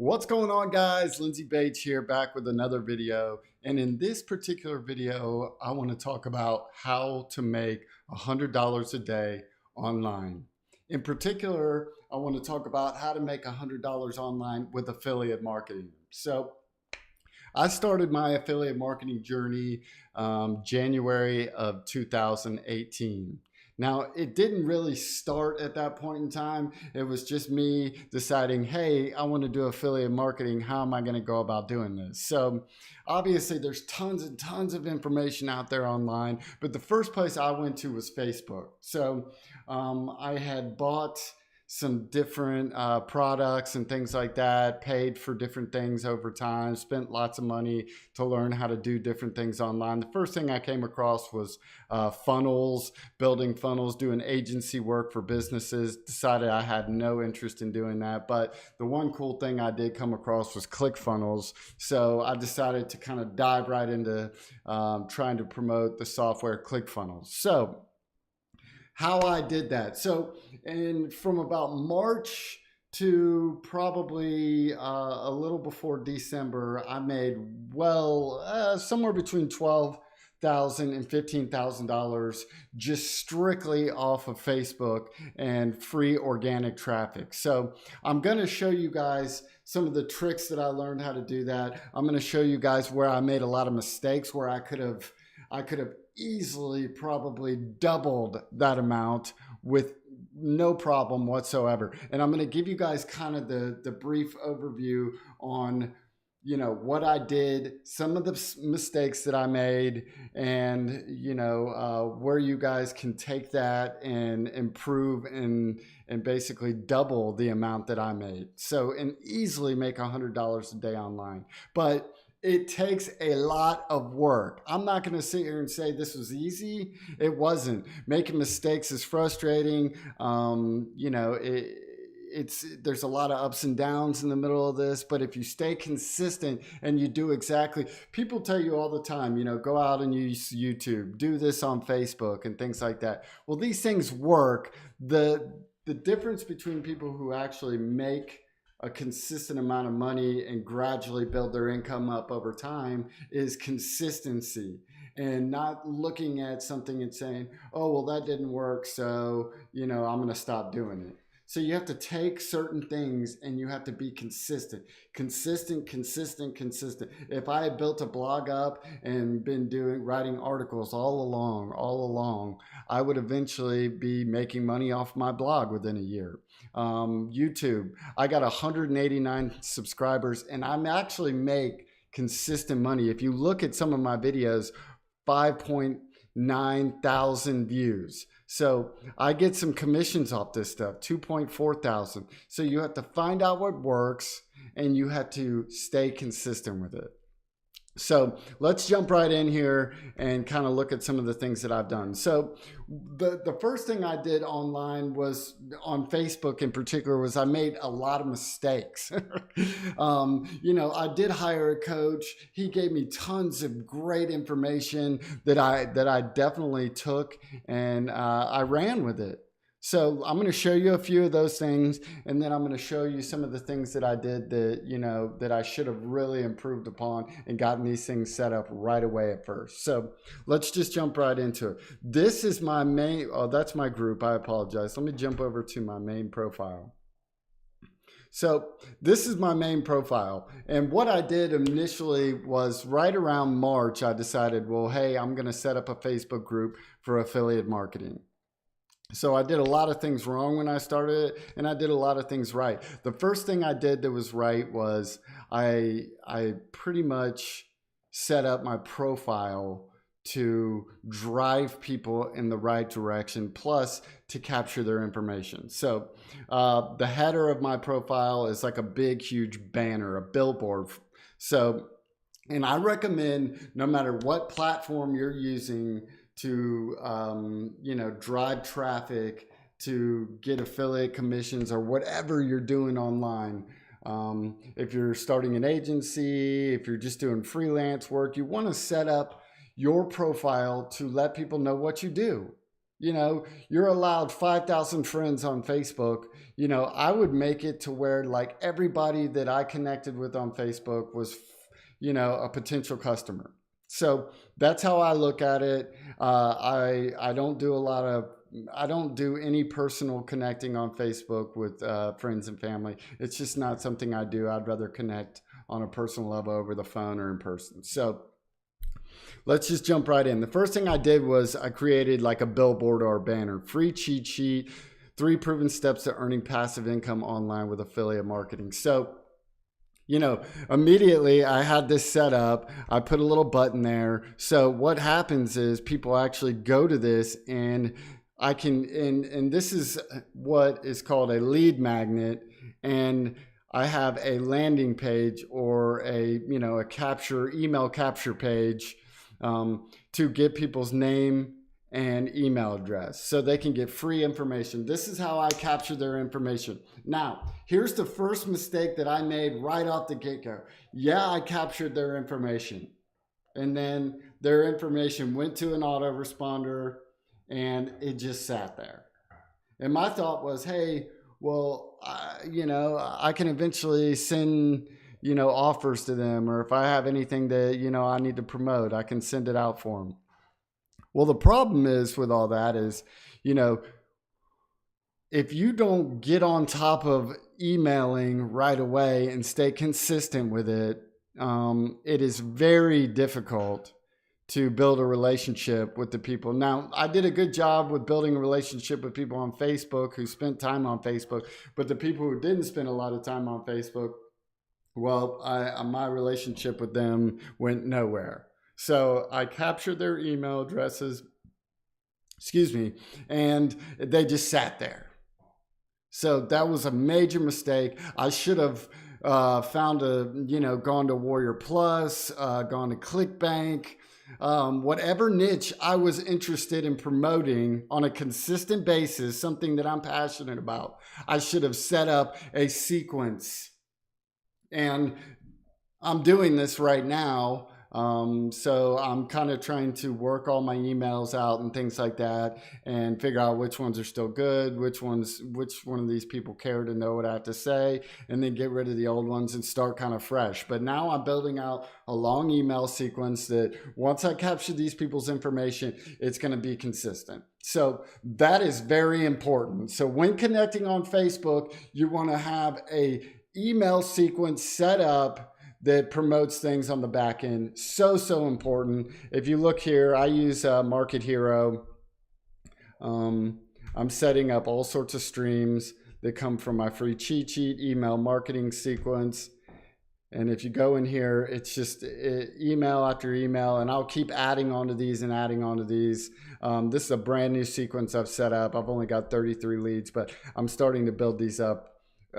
What's going on, guys? Lindsey Bache here, back with another video. And in this particular video, I want to talk about how to make $100 a day online. In particular, I want to talk about how to make $100 online with affiliate marketing. So I started my affiliate marketing journey January of 2018. Now, it didn't really start at that point in time. It was just me deciding, hey, I want to do affiliate marketing. How am I going to go about doing this? So obviously there's tons and tons of information out there online, but the first place I went to was Facebook. So I had bought some different products and things like that, paid for different things over time, spent lots of money to learn how to do different things online. The first thing I came across was funnels, building funnels, doing agency work for businesses. Decided I had no interest in doing that, but the one cool thing I did come across was ClickFunnels. So I decided to kind of dive right into trying to promote the software ClickFunnels. So how I did that. So, and from about March to probably a little before December, I made somewhere between $12,000 and $15,000 just strictly off of Facebook and free organic traffic. So I'm going to show you guys some of the tricks that I learned how to do that. I'm going to show you guys where I made a lot of mistakes, where I could have easily probably doubled that amount with no problem whatsoever. And I'm going to give you guys kind of the brief overview on what I did, some of the mistakes that I made, and where you guys can take that and improve and basically double the amount that I made. So, and easily make $100 a day online. But it takes a lot of work. I'm not going to sit here and say this was easy. It wasn't. Making mistakes is frustrating. There's a lot of ups and downs in the middle of this, but if you stay consistent and you do exactly, people tell you all the time, go out and use YouTube, do this on Facebook and things like that. Well, these things work. The difference between people who actually make a consistent amount of money and gradually build their income up over time is consistency, and not looking at something and saying, oh, well, that didn't work, so, I'm going to stop doing it. So you have to take certain things and you have to be consistent. If I had built a blog up and been writing articles all along, I would eventually be making money off my blog within a year. YouTube, I got 189 subscribers and I'm actually make consistent money. If you look at some of my videos, 5.9 thousand views. So I get some commissions off this stuff, 2.4 thousand. So you have to find out what works and you have to stay consistent with it. So let's jump right in here and kind of look at some of the things that I've done. So the first thing I did online was on Facebook in particular was I made a lot of mistakes. I did hire a coach. He gave me tons of great information that I definitely took and I ran with it. So I'm going to show you a few of those things, and then I'm going to show you some of the things that I did that, that I should have really improved upon and gotten these things set up right away at first. So let's just jump right into it. This is my main, that's my group. I apologize. Let me jump over to my main profile. So this is my main profile. And what I did initially was right around March, I decided, well, hey, I'm going to set up a Facebook group for affiliate marketing. So I did a lot of things wrong when I started it, and I did a lot of things right. The first thing I did that was right was I pretty much set up my profile to drive people in the right direction, plus to capture their information. So the header of my profile is like a big, huge banner, a billboard. So, and I recommend no matter what platform you're using to drive traffic, to get affiliate commissions, or whatever you're doing online. If you're starting an agency, if you're just doing freelance work, you want to set up your profile to let people know what you do. you're allowed 5,000 friends on Facebook. I would make it to where like everybody that I connected with on Facebook was, a potential customer. So that's how I look at it. I don't do I don't do any personal connecting on Facebook with friends and family. It's just not something I do. I'd rather connect on a personal level over the phone or in person. So let's just jump right in. The first thing I did was I created like a billboard or a banner, free cheat sheet, 3 proven steps to earning passive income online with affiliate marketing. So, immediately I had this set up. I put a little button there. So what happens is people actually go to this, and I can, and this is what is called a lead magnet. And I have a landing page or a email capture page to get people's name and email address so they can get free information. This is how I capture their information. Now, here's the first mistake that I made right off the get-go. Yeah, I captured their information, and then their information went to an autoresponder and it just sat there. And my thought was, hey, well, I can eventually send, offers to them, or if I have anything that, I need to promote, I can send it out for them. Well, the problem is with all that is, if you don't get on top of emailing right away and stay consistent with it, it is very difficult to build a relationship with the people. Now, I did a good job with building a relationship with people on Facebook who spent time on Facebook, but the people who didn't spend a lot of time on Facebook, well, my relationship with them went nowhere. So I captured their email addresses, and they just sat there. So that was a major mistake. I should have gone to Warrior Plus, gone to ClickBank, whatever niche I was interested in promoting on a consistent basis, something that I'm passionate about. I should have set up a sequence. And I'm doing this right now. So I'm kind of trying to work all my emails out and things like that and figure out which ones are still good, which one of these people care to know what I have to say, and then get rid of the old ones and start kind of fresh. But now I'm building out a long email sequence that once I capture these people's information, it's going to be consistent. So that is very important. So when connecting on Facebook, you want to have a email sequence set up that promotes things on the back end. So important. If you look here, I use Market Hero. I'm setting up all sorts of streams that come from my free cheat sheet email marketing sequence. And if you go in here, it's just email after email, and I'll keep adding onto these and adding onto these. This is a brand new sequence I've set up. I've only got 33 leads, but I'm starting to build these up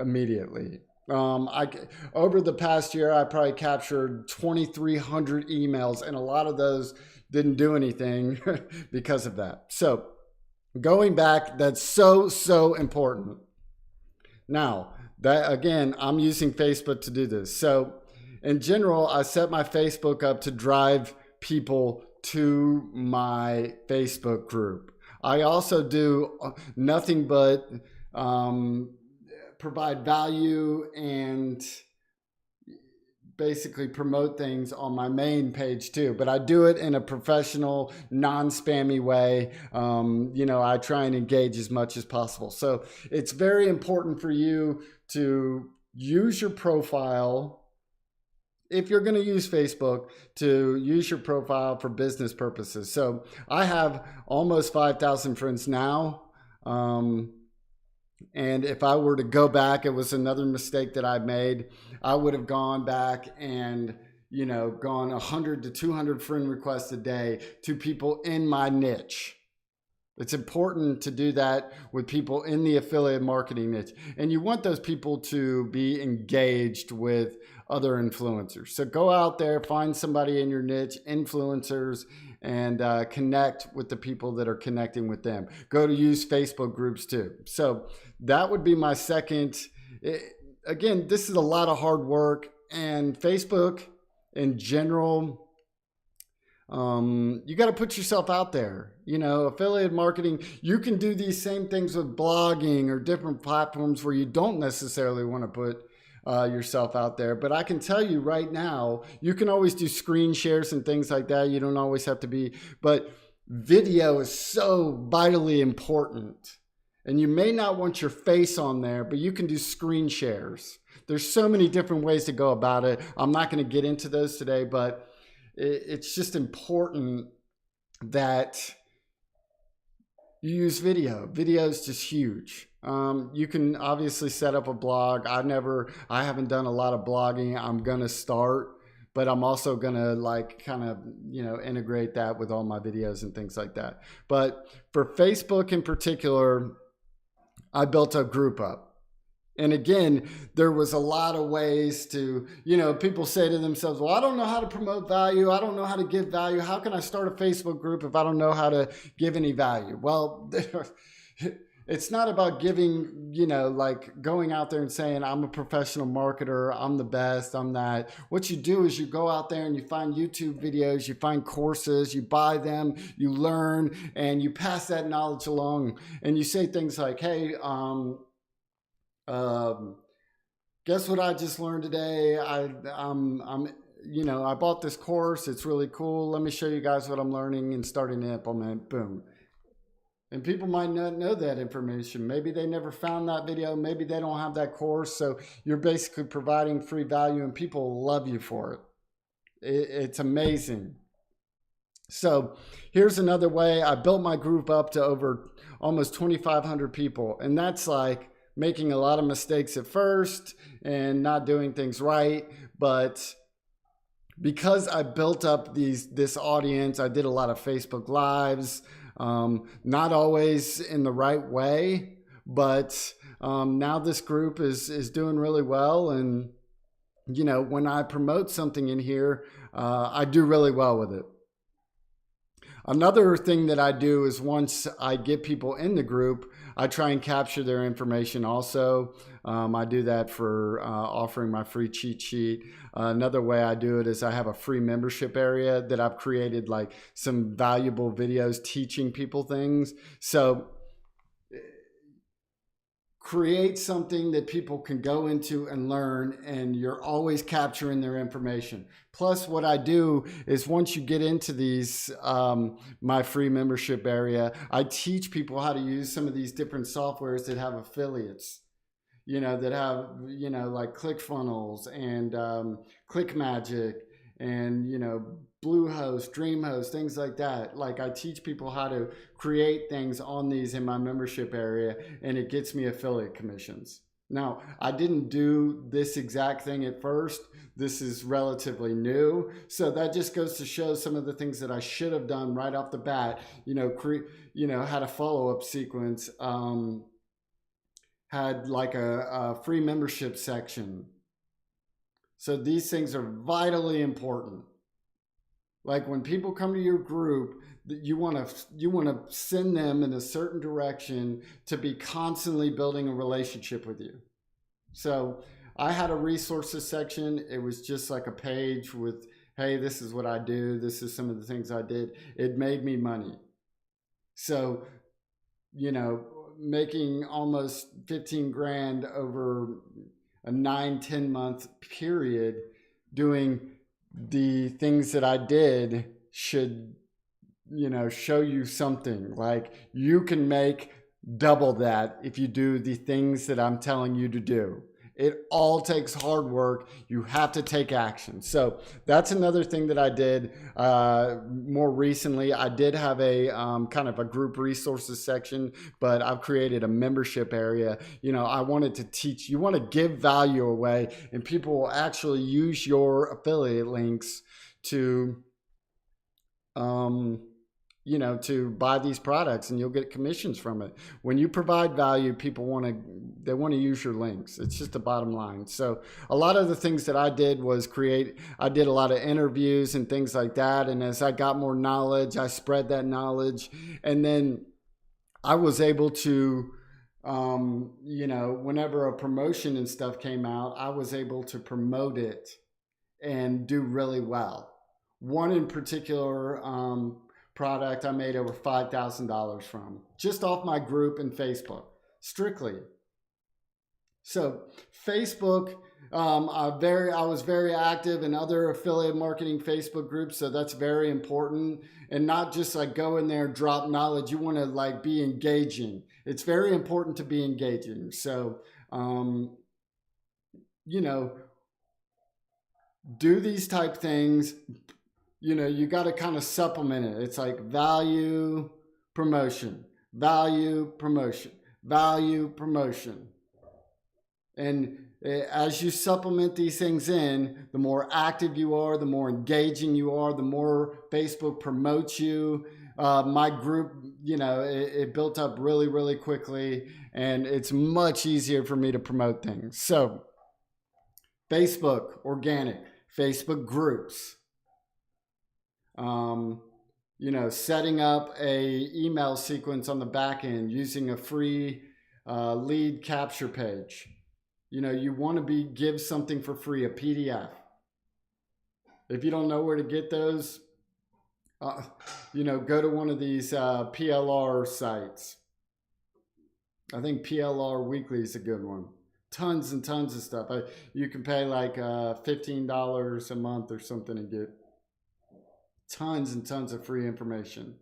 immediately. Over the past year, I probably captured 2,300 emails, and a lot of those didn't do anything because of that. So going back, that's so important. Now, that again, I'm using Facebook to do this. So in general, I set my Facebook up to drive people to my Facebook group. I also do nothing but provide value and basically promote things on my main page too, but I do it in a professional, non-spammy way. I try and engage as much as possible. So it's very important for you to use your profile. If you're going to use Facebook, to use your profile for business purposes. So I have almost 5,000 friends now. And if I were to go back, it was another mistake that I made. I would have gone back and, gone 100 to 200 friend requests a day to people in my niche. It's important to do that with people in the affiliate marketing niche. And you want those people to be engaged with other influencers. So go out there, find somebody in your niche, influencers, and connect with the people that are connecting with them. Go to use Facebook groups too. So that would be my second. Again, this is a lot of hard work, and Facebook in general, You got to put yourself out there. Affiliate marketing, you can do these same things with blogging or different platforms where you don't necessarily want to put yourself out there. But I can tell you right now, you can always do screen shares and things like that. You don't always have to be, but video is so vitally important. And you may not want your face on there, but you can do screen shares. There's so many different ways to go about it. I'm not going to get into those today, but it's just important that you use video. Video is just huge. You can obviously set up a blog. I haven't done a lot of blogging. I'm going to start, but I'm also going to integrate that with all my videos and things like that. But for Facebook in particular, I built a group up. And again, there was a lot of ways to, people say to themselves, well, I don't know how to promote value. I don't know how to give value. How can I start a Facebook group if I don't know how to give any value? Well, it's not about giving, going out there and saying, I'm a professional marketer, I'm the best, I'm that. What you do is you go out there and you find YouTube videos, you find courses, you buy them, you learn, and you pass that knowledge along. And you say things like, hey, guess what I just learned today? I bought this course. It's really cool. Let me show you guys what I'm learning and starting to implement. Boom. And people might not know that information. Maybe they never found that video. Maybe they don't have that course. So you're basically providing free value and people love you for it. It's amazing. So here's another way. I built my group up to over almost 2,500 people. And that's like making a lot of mistakes at first and not doing things right. But because I built up this audience, I did a lot of Facebook Lives, not always in the right way, but now this group is doing really well. And, when I promote something in here, I do really well with it. Another thing that I do is once I get people in the group, I try and capture their information also. I do that for offering my free cheat sheet. Another way I do it is I have a free membership area that I've created, like some valuable videos teaching people things. So create something that people can go into and learn, and you're always capturing their information. Plus, what I do is once you get into these, my free membership area, I teach people how to use some of these different softwares that have affiliates, that have, like ClickFunnels and ClickMagic and, Bluehost, DreamHost, things like that. Like I teach people how to create things on these in my membership area, and it gets me affiliate commissions. Now, I didn't do this exact thing at first. This is relatively new. So that just goes to show some of the things that I should have done right off the bat. Had a follow-up sequence, had like a free membership section. So these things are vitally important. Like when people come to your group, you want to send them in a certain direction to be constantly building a relationship with you. So I had a resources section. It was just like a page with, hey, this is what I do. This is some of the things I did. It made me money. So, making almost 15 grand over a 9-10 month period doing the things that I did should, show you something. Like you can make double that if you do the things that I'm telling you to do. It all takes hard work. You have to take action. So that's another thing that I did more recently. I did have a kind of a group resources section, but I've created a membership area. I wanted to teach. You want to give value away, and people will actually use your affiliate links to to buy these products, and you'll get commissions from it. When you provide value, people want to use your links. It's just the bottom line. So a lot of the things that I did was I did a lot of interviews and things like that. And as I got more knowledge, I spread that knowledge. And then I was able to, whenever a promotion and stuff came out, I was able to promote it and do really well. one in particular product I made over $5,000 from, just off my group in Facebook, strictly. So Facebook, I was very active in other affiliate marketing Facebook groups, so that's very important. And not just like go in there, drop knowledge. You want to like be engaging. It's very important to be engaging. So, you know, do these type things. You know, you got to kind of supplement it. It's like value, promotion, value, promotion, value, promotion. And as you supplement these things in, the more active you are, the more engaging you are, the more Facebook promotes you. My group, you know, it built up really, really quickly, and it's much easier for me to promote things. So Facebook, organic, Facebook groups, you know, setting up a email sequence on the back end using a free lead capture page. You know, you want to give something for free, a PDF. If you don't know where to get those, you know, go to one of these PLR sites. I think PLR Weekly is a good one. Tons and tons of stuff. You can pay like $15 a month or something and get tons and tons of free information,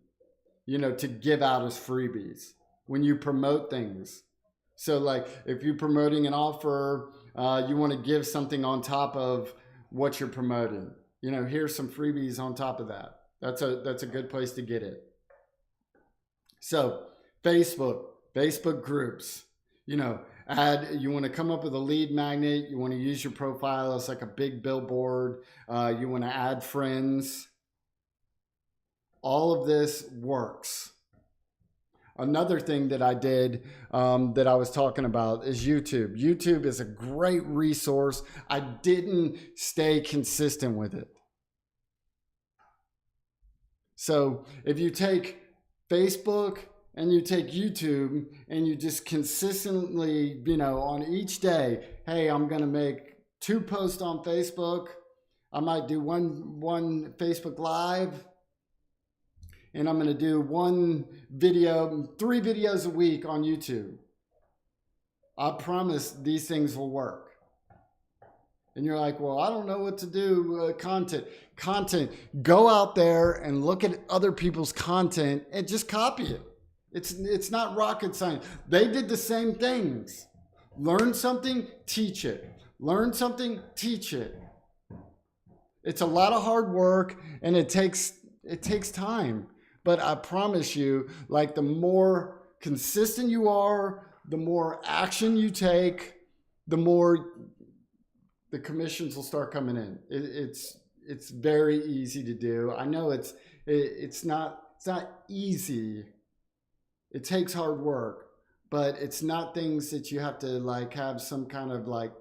you know, to give out as freebies when you promote things. So like if you're promoting an offer, you want to give something on top of what you're promoting. You know, here's some freebies on top of that. That's a good place to get it. So Facebook groups, you know, you want to come up with a lead magnet. You want to use your profile as like a big billboard. You want to add friends. All of this works. Another thing that I did that I was talking about is YouTube. YouTube is a great resource. I didn't stay consistent with it. So if you take Facebook and you take YouTube and you just consistently, you know, on each day, hey, I'm going to make 2 posts on Facebook. I might do one Facebook Live. And I'm going to do 3 videos a week on YouTube. I promise these things will work. And you're like, well, I don't know what to do. Content. Go out there and look at other people's content and just copy it. It's not rocket science. They did the same things. Learn something, teach it. Learn something, teach it. It's a lot of hard work and it takes time. But I promise you, like the more consistent you are, the more action you take, the more the commissions will start coming in. It's very easy to do. I know it's not easy. It takes hard work, but it's not things that you have to like have some kind of like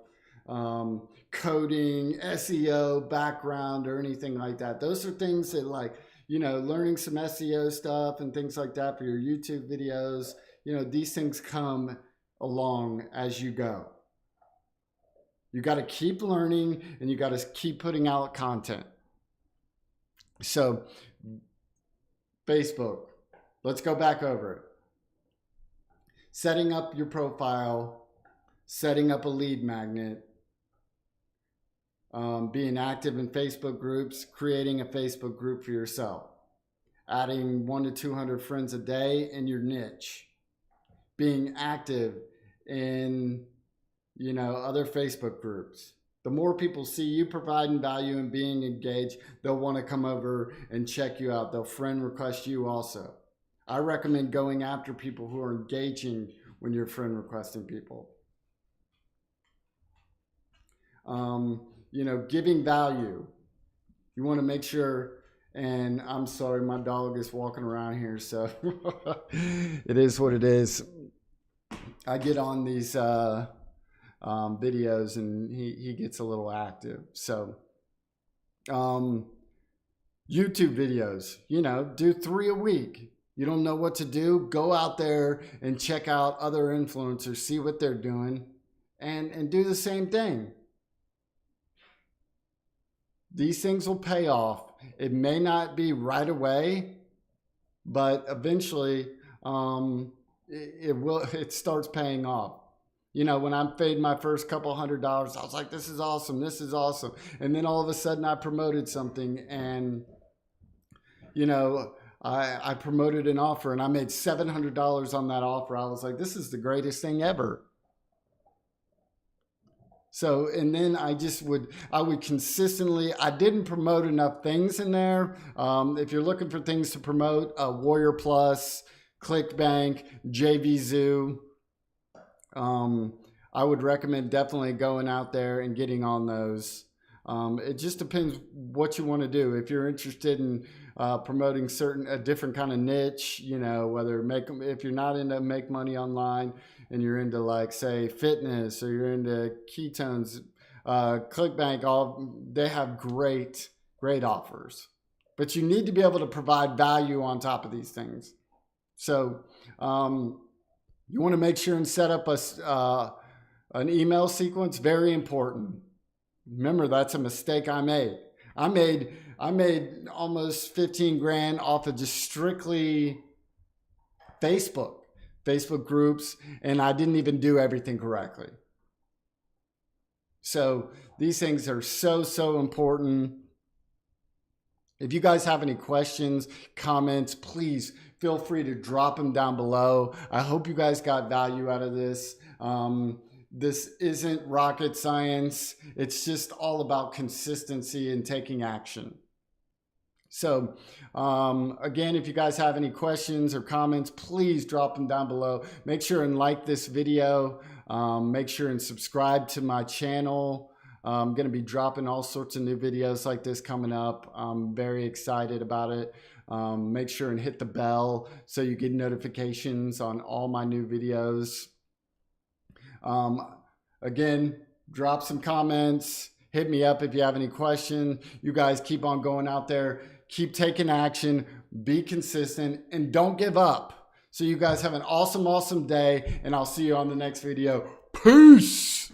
coding, SEO background or anything like that. Those are things that like, you know, learning some SEO stuff and things like that for your YouTube videos. You know, these things come along as you go. You got to keep learning and you got to keep putting out content. So Facebook, let's go back over it. Setting up your profile, setting up a lead magnet, being active in Facebook groups, creating a Facebook group for yourself, adding 100 to 200 friends a day in your niche, being active in, you know, other Facebook groups. The more people see you providing value and being engaged, they'll want to come over and check you out. They'll friend request you also. I recommend going after people who are engaging when you're friend requesting people. You know, giving value. You want to make sure, and I'm sorry, my dog is walking around here, so it is what it is. I get on these videos and he gets a little active. So YouTube videos, you know, do 3 a week. You don't know what to do, go out there and check out other influencers, see what they're doing, and do the same thing. These things will pay off. It may not be right away, but eventually it starts paying off. You know, when I paid my first couple $100, I was like, this is awesome. This is awesome. And then all of a sudden I promoted something, and, you know, I promoted an offer and I made $700 on that offer. I was like, this is the greatest thing ever. So, and then I would consistently, I didn't promote enough things in there. If you're looking for things to promote, Warrior Plus, ClickBank, JVZoo, I would recommend definitely going out there and getting on those. It just depends what you want to do. If you're interested in promoting a different kind of niche, you know, if you're not into make money online and you're into, like, say, fitness, or you're into ketones, ClickBank, they have great offers, but you need to be able to provide value on top of these things. So, you want to make sure and set up an email sequence. Very important. Remember, that's a mistake I made. I made almost 15 grand off of just strictly Facebook groups, and I didn't even do everything correctly. So these things are so important. If you guys have any questions, comments, please feel free to drop them down below. I hope you guys got value out of this. This isn't rocket science. It's just all about consistency and taking action. So again, if you guys have any questions or comments, please drop them down below. Make sure and like this video. Make sure and subscribe to my channel. I'm going to be dropping all sorts of new videos like this coming up. I'm very excited about it. Make sure and hit the bell so you get notifications on all my new videos. Again, drop some comments. Hit me up if you have any questions. You guys keep on going out there. Keep taking action. Be consistent. And don't give up. So you guys have an awesome day. And I'll see you on the next video. Peace.